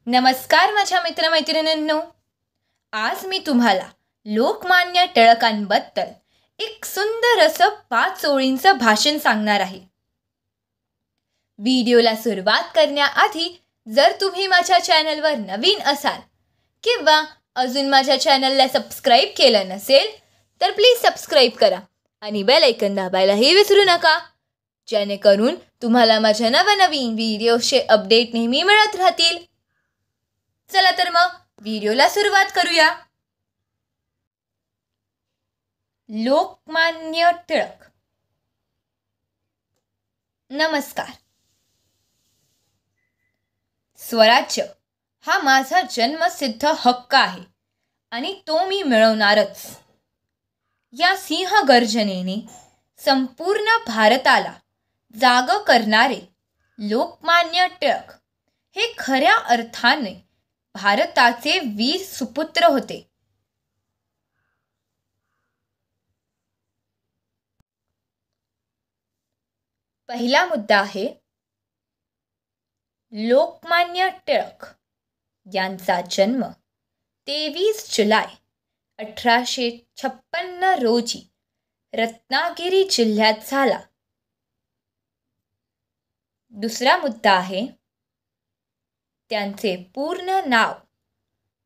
नमस्कार माझ्या मित्रमैत्रिणींनो, आज मी तुम्हाला लोकमान्य टिळकांबद्दल एक सुंदर असं 5 ओळींचं भाषण सांगणार आहे. व्हिडिओला सुरुवात करण्याआधी जर तुम्ही माझ्या चॅनलवर नवीन असाल किंवा अजून माझ्या चॅनलला सबस्क्राईब केलं नसेल तर प्लीज सबस्क्राईब करा आणि बेल आयकॉन दाबायलाही विसरू नका, जेणेकरून तुम्हाला माझ्या नवनवीन व्हिडिओचे अपडेट नेहमी मिळत राहतील. चला तर मग व्हिडिओला सुरुवात करूया. लोकमान्य टिळक. नमस्कार. स्वराज्य हा माझा जन्मसिद्ध हक्क आहे आणि तो मी मिळवणारच. या सिंहगर्जनेने संपूर्ण भारताला जागं करणारे लोकमान्य टिळक हे खऱ्या अर्थाने भारताचे वीर सुपुत्र होते. पहिला मुद्दा आहे लोकमान्य टिळक यांचा जन्म 23 जुलै 1856 रोजी रत्नागिरी जिल्ह्यात झाला. दुसरा मुद्दा आहे त्यांचे पूर्ण नाव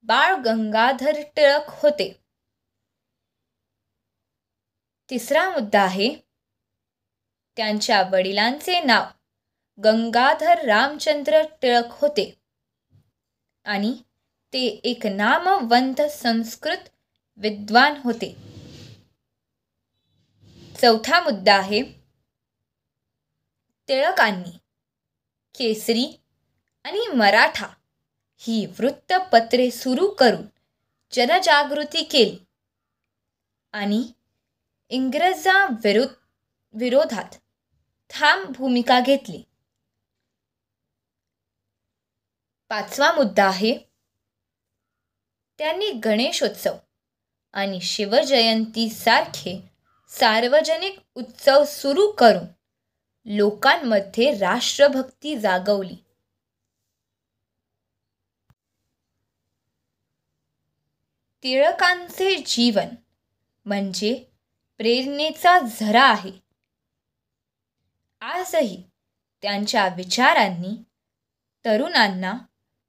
बाळ गंगाधर टिळक होते. तिसरा मुद्दा आहे त्यांच्या वडिलांचे नाव गंगाधर रामचंद्र टिळक होते आणि ते एक नामवंत संस्कृत विद्वान होते. चौथा मुद्दा आहे टिळकांनी केसरी आणि मराठा ही वृत्तपत्रे सुरू करून जनजागृती केली आणि विरोधात ठाम भूमिका घेतली. पाचवा मुद्दा आहे त्यांनी गणेशोत्सव आणि शिवजयंती सारखे सार्वजनिक उत्सव सुरू करून लोकांमध्ये राष्ट्रभक्ती जागवली. टिळकांचे जीवन म्हणजे प्रेरणेचा झरा आहे. आजही त्यांच्या विचारांनी तरुणांना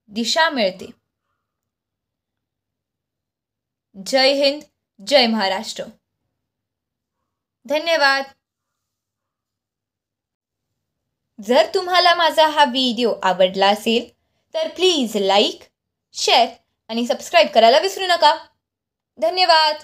दिशा मिळते. जय हिंद, जय महाराष्ट्र. धन्यवाद. जर तुम्हाला माझा हा व्हिडिओ आवडला असेल तर प्लीज लाईक, शेअर आणि सबस्क्राईब करायला विसरू नका. धन्यवाद.